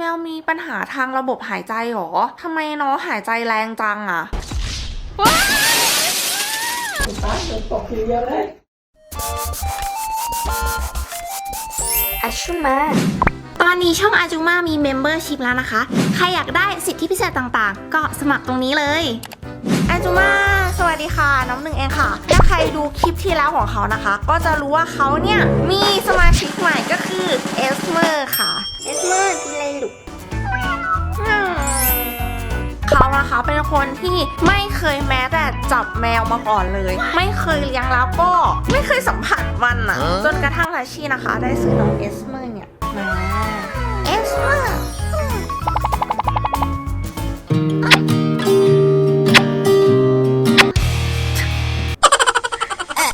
มวมีปัญหาทางระบบหายใจหรอทำไมน้องหายใจแรงจังอะป้าโดนตกทีเดียวเลยอาชูมาตอนนี้ช่องอาจูมามีเมมเบอร์ชิพแล้วนะคะใครอยากได้สิทธิพิเศษต่างๆก็สมัครตรงนี้เลยอาจูมาสวัสดีค่ะน้องหนึ่งเองค่ะถ้าใครดูคลิปที่แล้วของเขานะคะก็จะรู้ว่าเขาเนี่ยมีสมาชิกใหม่ก็คือเอสเมอร์ค่ะเอสเมอร์กินอะไรลูกเขานะคะเป็นคนที่ไม่เคยแม้แต่จับแมวมาก่อนเลยไม่เคยเลี้ยงแล้วก็ไม่เคยสัมผัสมันอ่ะจนกระทั่งทัชชี่นะคะได้ซื้อน้องเอสเมอร์เนี่ยมาเอสเมอร์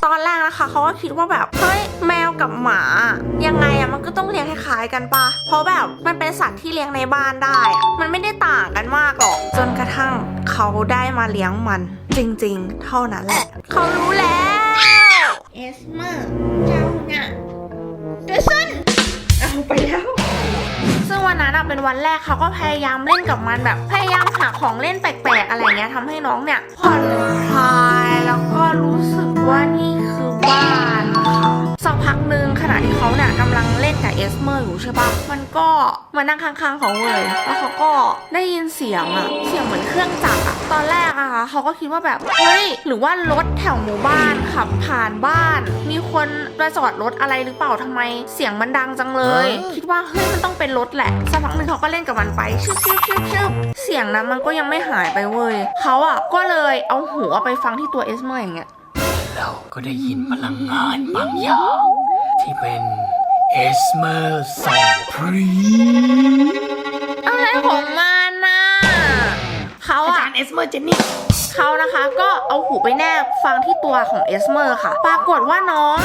ตอนแรกนะคะเขาก็คิดว่าแบบเฮ้ยแมวกับหมายังไงอะมันก็ต้องเลี้ยงคล้ายๆกันปะเพราะแบบมันเป็นสัตว์ที่เลี้ยงในบ้านได้อะมันไม่ได้ต่างกันมากหรอกจนกระทั่งเขาได้มาเลี้ยงมันจริงๆเท่านั้นแหละเขารู้แล้วเอสเมอร์เจ้าเนี่ยเดซันเอาไปแล้วซึ่งวันนั้นเป็นวันแรกเขาก็พยายามเล่นกับมันแบบพยายามหาของเล่นแปลกๆอะไรเงี้ยทำให้น้องเนี่ยผ่อนคลายแล้วก็รู้สึกว่านี่คือบ้านค่ะสักพักหนึ่งขณะที่เขาเนี่ยกำลังเล่นกับเอสเมอร์อยู่ใช่ปะมันก็มานั่งข้างๆเขาเลยแล้วเขาก็ได้ยินเสียงเสียงเหมือนเครื่องจักรตอนแรกค่ะเขาก็คิดว่าแบบเฮ้ยหรือว่ารถแถวหมู่บ้านขับผ่านบ้านมีคนมาจอดรถอะไรหรือเปล่าทำไมเสียงมันดังจังเลยคิดว่าเฮ้ยมันต้องเป็นรถแหละสักพักหนึ่งเขาก็เล่นกับมันไปชึบเสียงนั้นมันก็ยังไม่หายไปเว้ยเขาก็เลยเอาหูไปฟังที่ตัวเอสเมอร์อย่างเงี้ยเราก็ได้ยินพลังงานบางอย่างที่เป็นเอสเมอร์ส่งพรีอะไรของมันน่ะเขาอาจารย์เอสเมอร์เจนนี่เขานะคะก็เอาหูไปแนบฟังที่ตัวของเอสเมอร์ค่ะปรากฏว่าน้อง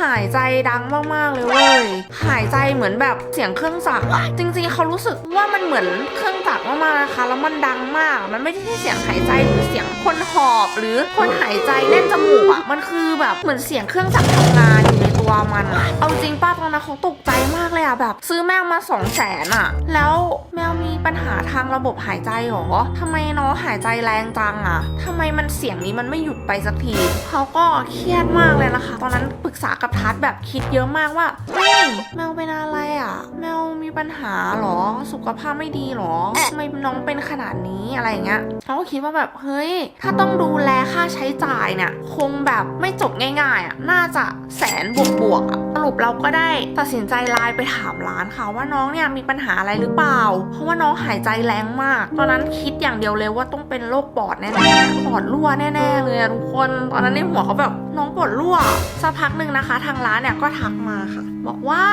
หายใจดังมากๆเลยเว้ยหายใจเหมือนแบบเสียงเครื่องจักรจริงๆเขารู้สึกว่ามันเหมือนเครื่องจักรมากๆนะคะแล้วมันดังมากมันไม่ใช่เสียงหายใจหรือเสียงคนหอบหรือคนหายใจแน่นจมูกมันคือแบบเหมือนเสียงเครื่องจักรทำงานอยู่ในตัวมันเอาจริงป้าตอนนั้นเขาตกใจมากเลยแบบซื้อแมวมา200,000แล้วแมวมีปัญหาทางระบบหายใจหรอทำไมน้องหายใจแรงจังทำไมมันเสียงนี้มันไม่หยุดไปสักทีเขาก็เครียดมากเลยนะคะตอนนั้นปรึกษากับทัศน์แบบคิดเยอะมากว่าเฮ้ยแมวเป็นอะไรแมวมีปัญหาหรอสุขภาพไม่ดีหรอทำไมน้องเป็นขนาดนี้อะไรเงี้ยเขาก็คิดว่าแบบเฮ้ยถ้าต้องดูแลค่าใช้จ่ายเนี่ยคงแบบไม่จบง่ายๆน่าจะ100,000บวกสรุปเราก็ได้ตัดสินใจไลน์ไปถามร้านค่ะว่าน้องเนี่ยมีปัญหาอะไรหรือเปล่าเพราะว่าน้องหายใจแรงมากตอนนั้นคิดอย่างเดียวเลยว่าต้องเป็นโรคปอดแน่ๆปอดรั่วแน่ๆเลยทุกคนตอนนั้นในหัวเขาแบบน้องปอดรั่วสักพักหนึ่งนะคะทางร้านเนี่ยก็ทักมาค่ะบอกว่า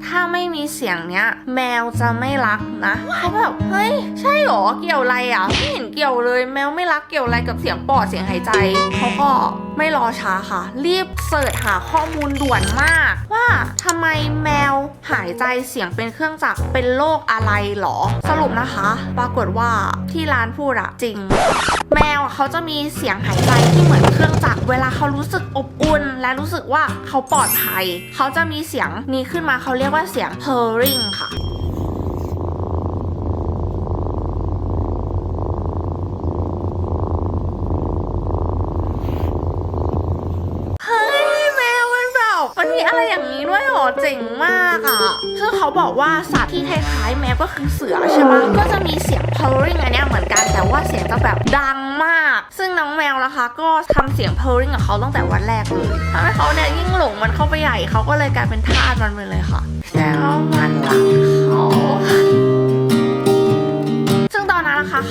ถ้าไม่มีเสียงเนี้ยแมวจะไม่รักนะเขาแบบเฮ้ยใช่หรอเกี่ยวอะไรไม่เห็นเกี่ยวเลยแมวไม่รักเกี่ยวอะไรกับเสียงปอดเสียงหายใจเขาก็ไม่รอช้าค่ะรีบเสิร์ชหาข้อมูลด่วนมากว่าทำไมแมวหายใจเสียงเป็นเครื่องจักรเป็นโรคอะไรหรอสรุปนะคะปรากฏว่าที่ร้านพูดจริงแมวเขาจะมีเสียงหายใจที่เหมือนเครื่องจักรเวลาเขารู้สึกอบอุ่นและรู้สึกว่าเขาปลอดภัยเขาจะมีเสียงนี้ขึ้นมาเขาเรียกว่าเสียง purring ค่ะมันมีอะไรอย่างนี้ด้วยหรอเจ๋งมากซึ่งเขาบอกว่าสัตว์ที่คล้ายๆแมวก็คือเสือใช่ไหมก็จะมีเสียง purring อันนี้เหมือนกันแต่ว่าเสียงจะแบบดังมากซึ่งน้องแมวนะคะก็ทำเสียง purring กับเขาตั้งแต่วันแรกเลยทำให้เขาเนี่ยยิ่งหลงมันเข้าไปใหญ่เขาก็เลยกลายเป็นทาสมันไปเลยค่ะแล้วมันรักเขา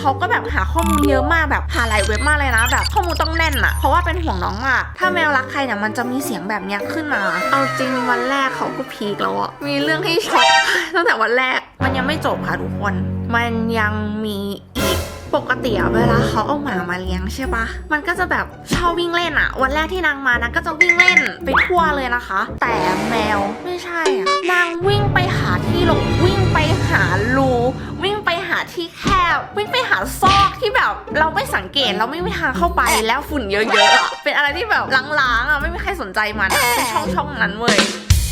เขาก็แบบหาข้อมูลเยอะมากแบบหาหลายเว็บมากเลยนะแบบข้อมูลต้องแน่นเพราะว่าเป็นห่วงน้องมากถ้าแมวรักใครเนี่ยมันจะมีเสียงแบบนี้ขึ้นมาเอาจริงวันแรกเขาก็พีคแล้วมีเรื่องให้ช็อกตั้งแต่วันแรกมันยังไม่จบค่ะทุกคนมันยังมีอีกปกติเวลาเขาเอาหมามาเลี้ยงใช่ปะมันก็จะแบบชอบวิ่งเล่นวันแรกที่นางมานะก็จะวิ่งเล่นไปทั่วเลยนะคะแต่แมวไม่ใช่นางวิ่งไปหาที่หลบวิ่งไปหารูวิ่งไปหาที่แคบวิ่งไปหาซอกที่แบบเราไม่สังเกตเราไม่มีทางเข้าไปแล้วฝุ่นเยอะๆเป็นอะไรที่แบบล้างๆไม่มีใครสนใจมันเป็นช่องนั้นเว้ย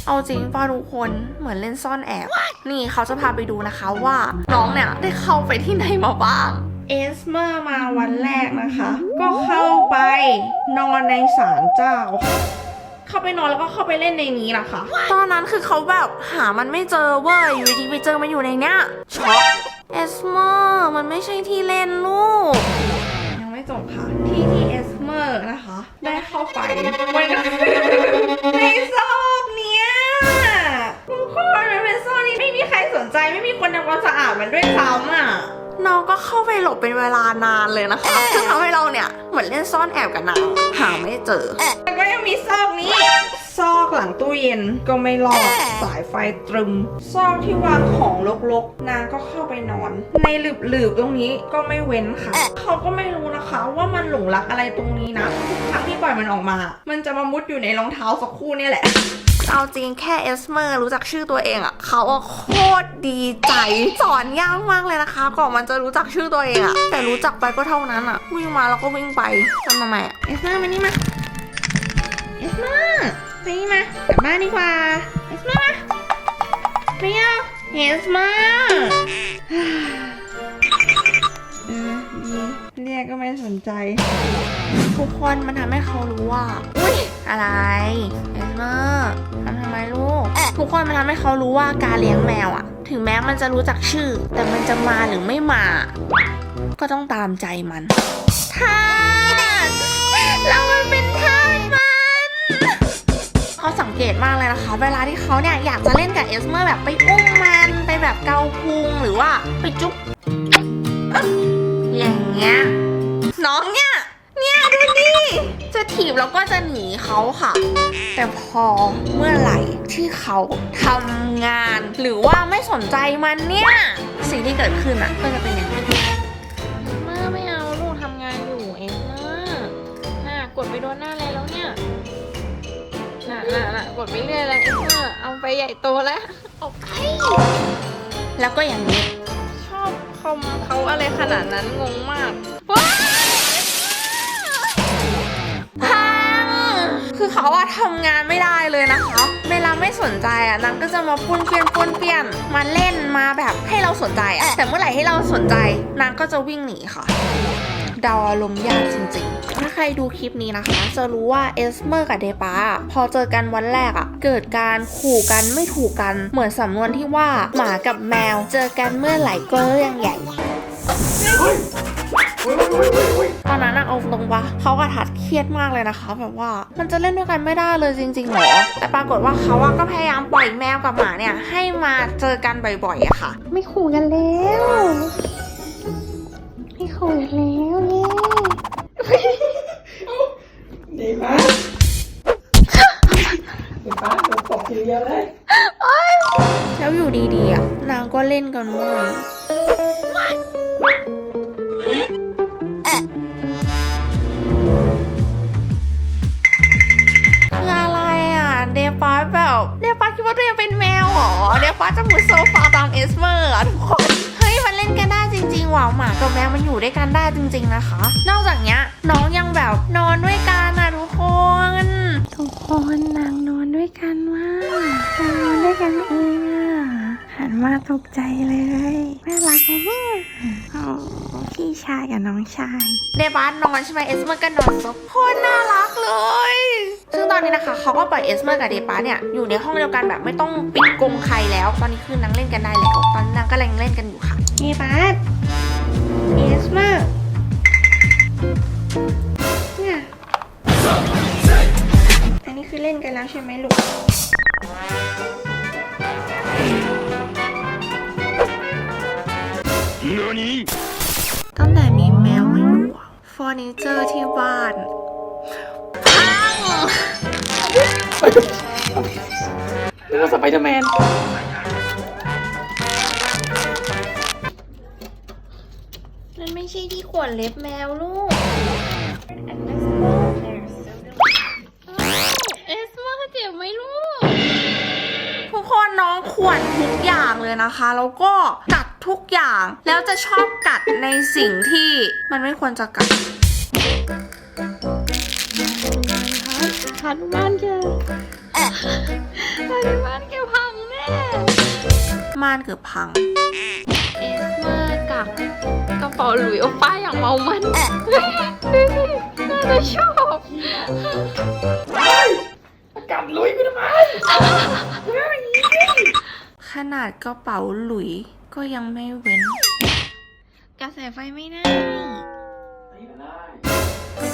เอาจริงป่ะทุกคนเหมือนเล่นซ่อนแอบ นี่เขาจะพาไปดูนะคะว่าน้องเนี่ยได้เข้าไปที่ไหนมาบ้าง เอสเมอร์มาวันแรกนะคะ ก็เข้าไปนอนในศาลเจ้า เข้าไปนอนแล้วก็เข้าไปเล่นในนี้นะคะ ตอนนั้นคือเขาแบบหามันไม่เจอเว้ยอยู่ดีๆไปเจอมันอยู่ในเนี้ยช็อกเอสเมอร์มันไม่ใช่ที่เล่นลูกยังไม่จบค่ะที่เอสเมอร์นะคะ ได้เข้าไปในซอกเนี้ยทุกคนมันเป็นซอกนี้ไม่มีใครสนใจไม่มีคนทำความสะอาดมันด้วยซ้ำอ่ะน้องก็เข้าไปหลบเป็นเวลานานเลยนะคะซึ่งทำให้เราเนี่ยเหมือนเล่นซ่อนแอบกับนางหาไม่เจอแล้วก็ยังมีซอกนี้ซอกหลังตู้เย็นก็ไม่รอดสายไฟตรึมซอกที่วางของรกๆนางก็เข้าไปนอนในหลืบๆตรงนี้ก็ไม่เว้นค่ะเขาก็ไม่รู้นะคะว่ามันหลงรักอะไรตรงนี้นะทุกครั้งที่ปล่อยมันออกมามันจะมามุดอยู่ในรองเท้าสักคู่เนี่ยแหละเอาจริงแค่เอสเมอร์รู้จักชื่อตัวเองอ่ะเขาโคตรดีใจสอนยากมากเลยนะคะก่อนมันจะรู้จักชื่อตัวเองอ่ะแต่รู้จักไปก็เท่านั้นอ่ะวิ่งมาแล้วก็วิ่งไปทำไมอ่ะเอสเมอร์มานี่มาเอสเมอร์ไปนี่มากลับบ้านดีกว่าเอสเมอร์ไม่เอาเอสเมอร์ดีเรียกก็ไม่สนใจทุกคนมันทำให้เขารู้ว่าอุ้ยอะไรเอสเมอร์ทำไมลูกทุกคนมันทำให้เขารู้ว่าการเลี้ยงแมวอะถึงแม้มันจะรู้จักชื่อแต่มันจะมาหรือไม่มาก็ต้องตามใจมันทาสเรามันเป็นทาสมันเขาสังเกตมากเลยนะคะเวลาที่เขาเนี่ยอยากจะเล่นกับเอสเมอร์แบบไปอุ้มมันไปแบบเกาพุงหรือว่าไปจุ๊บอย่างเงี้ยน้องเนี่ยดูดิจะถีบแล้วก็จะหนีเขาค่ะแต่พอเมื่อไหร่ที่เขาทำงานหรือว่าไม่สนใจมันเนี่ยสิ่งที่เกิดขึ้นอ่ะก็จะเป็นอย่างนี้ไม่เอาลูกทำงานอยู่เองน่ากดไปโดนหน้าเลยแล้วเนี่ยน่ะกดไปเรื่อยแล้วเองเอาไปใหญ่โตแล้วออกไปแล้วก็อย่างนี้ชอบคอมเขาอะไรขนาดนั้นงงมากคือเขาอะทำงานไม่ได้เลยนะคะเวลาไม่สนใจอะนางก็จะมาป้วนเปี้ยนมาเล่นมาแบบให้เราสนใจอะแต่เมื่อไหร่ให้เราสนใจนางก็จะวิ่งหนีค่ะเดาอารมณ์ยากจริงๆถ้าใครดูคลิปนี้นะคะจะรู้ว่าเอสเมอร์กับเดปาพอเจอกันวันแรกอะเกิดการขู่กันไม่ถูกกันเหมือนสำนวนที่ว่าหมากับแมวเจอกันเมื่อไหร่ก็เรื่องใหญ่ตอนนั้นเอาตรงว่าเขากระทัดเครียดมากเลยนะคะแบบว่ามันจะเล่นด้วยกันไม่ได้เลยจริงๆหรอแต่ปรากฏว่าเขาก็พยายามปล่อยแมวกับหมาเนี่ยให้มาเจอกันบ่อยๆอะค่ะไม่ขู่กันแล้วไม่ขู่กันแล้วเย้ดีมากเดี๋ยวป้าโดนตบทีเดียวเลยแล้วอยู่ดีๆอะนางก็เล่นกันเลยเดฟาคิดว่าตัวเองเป็นแมวเหรอเดฟาจะมุดโซฟาตามเอสเมอร์อะทุกคนเฮ้ยมันเล่นกันได้จริงๆว่ะหมากับแมวมันอยู่ด้วยกันได้จริงๆนะคะนอกจากเนี้ยน้องยังแบบนอนด้วยกันนะทุกคนนางนอนด้วยกันว่านางนอนด้วยกันเองอะหันมาตกใจเลยน่ารักนะเนี่ยพี่ชายกับน้องชายเดฟานอนใช่ไหมเอสเมอร์ก็นอนซบโคตรน่ารักเลยซึ่งตอนนี้นะคะเขาก็ปล่อยเอสเมอร์กับเดปาเนี่ยอยู่ในห้องเดียวกันแบบไม่ต้องปิดกรงใครแล้วตอนนี้คือนางเล่นกันได้แล้วตอนนางก็เล่นกันอยู่ค่ะเดปาเอสเมอร์เนี่ยอันนี้คือเล่นกันแล้วใช่ไหมลูกตั้งแต่มีแมวมาอยู่เฟอร์นิเจอร์ที่บ้านนึกว่าสไปเดอร์แมนมันไม่ใช่ที่ขวนเล็บแมวลูกเอสว่าเจ็บไหมลูกทุกคนน้องขวนทุกอย่างเลยนะคะแล้วก็กัดทุกอย่างแล้วจะชอบกัดในสิ่งที่มันไม่ควรจะกัดคันบ้านเจอ บ้านแกพังแน่ ม่านเกือบพัง เอสเมอร์กับกระเป๋าหลุยโอป้าอย่างเมามันดูสิน่าจะชอบ กัดลุยกูทำไม ขนาดกระเป๋าหลุยก็ยังไม่เว้น กระแสไฟไม่ได้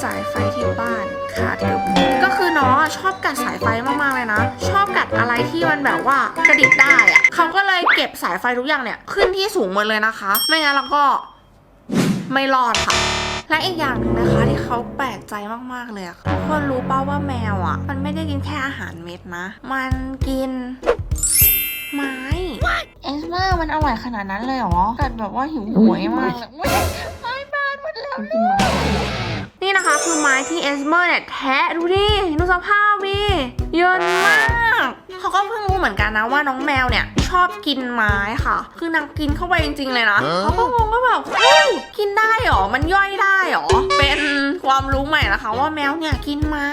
สายไฟที่บ้านขาดเกือบหมดก็คือน้องอะชอบกัดสายไฟมากๆเลยนะ ชอบกัดอะไรที่มันแบบว่ากระดิกได้อะเขาก็เลยเก็บสายไฟทุกอย่างเนี่ยขึ้นที่สูงหมดเลยนะคะ ไม่งั้นเราก็ไม่รอดค่ะ และอีกอย่างหนึ่งนะคะที่เขาแปลกใจมากๆเลยอะทุกคนรู้ป่าวว่าแมวอะมันไม่ได้กินแค่อาหารเม็ดนะ มันกินไม้เอสเมอร์มันอร่อยขนาดนั้นเลยเหรอกัดแบบว่าหิวโหวยมากเลยอุ๊ยไม้บานหมดแล้วนี่นะคะคือไม้ที่เอสเมอร์เนี่ยแทะดูดิดูสภาพดิเยอะมากเขาก็เพิ่งรู้เหมือนกันนะว่าน้องแมวเนี่ยชอบกินไม้ค่ะ คือนางกินเข้าไปจริงๆเลยนะเขาก็งงว่าแบบเฮ้ยกินได้หรอมันย่อยได้หรอเป็นความรู้ใหม่นะคะว่าแมวเนี่ยกินไม้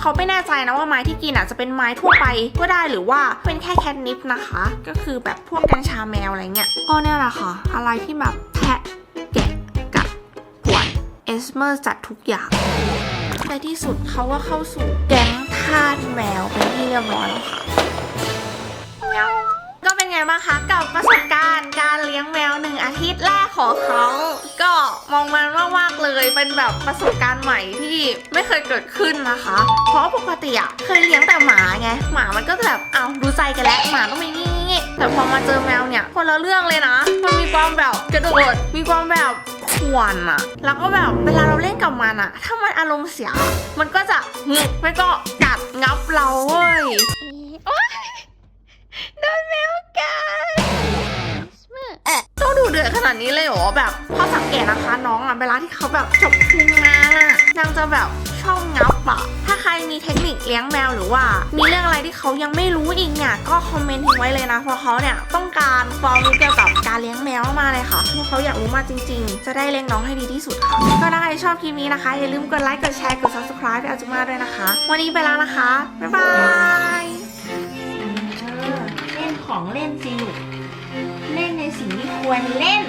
เขาไม่แน่ใจนะว่าไม้ที่กินอ่ะจะเป็นไม้ทั่วไปก็ได้หรือว่าเป็นแค่แคทนิปนะคะก็คือแบบพวกกัญชาแมวอะไรเงี้ยก็เนี่ยแหละค่ะอะไรที่แบบแทะแกะกัดปวดเอสเมอร์จัดทุกอย่างในที่สุดเขาก็เข้าสู่แก๊งทาสแมวเป็นที่เรียบร้อยแล้วค่ะก็เป็นไงบ้างคะกับประสบการณ์การเลี้ยงแมว1 อาทิตย์แรกของเขาก็มองมันมากๆเลยเป็นแบบประสบการณ์ใหม่ที่ไม่เคยเกิดขึ้นนะคะ เพราะปกติอะเคยเลี้ยงแต่หมาไงหมามันก็จะแบบเอาดูใจกันแล้วหมาต้องมีงี้แต่พอมาเจอแมวเนี่ยคนละเรื่องเลยนะมันมีความแบบกระโดดมีความแบบข่วนอะแล้วก็แบบเวลาเราเล่นกับมันอะถ้ามันอารมณ์เสียมันก็จะหงึกไม่ก็กัดงับเราเว้ย โดนแมวกัด ต้องดูเดือดขนาดนี้เลยเหรอแบบพอสังเกตนะคะน้องอ่ะเวลาที่เขาแบบจบพุงมาน่ะนางจะแบบชอบงับอ่ะถ้าใครมีเทคนิคเลี้ยงแมวหรือว่ามีเรื่องอะไรที่เขายังไม่รู้อีกเนี่ยก็คอมเมนต์ทิ้งไว้เลยนะเพราะเขาเนี่ยต้องการความรู้เกี่ยวกับการเลี้ยงแมวมากเลยค่ะเพราะเขาอยากรู้มากจริงๆจะได้เลี้ยงน้องให้ดีที่สุดค่ะก็ถ้าใครชอบคลิปนี้นะคะอย่าลืมกดไลค์กดแชร์กด subscribe ไปอาจุมาด้วยนะคะวันนี้ไปแล้วนะคะบ๊ายบายเล่นของเล่นสิลูกเล่นในสิ่งที่ควรเล่น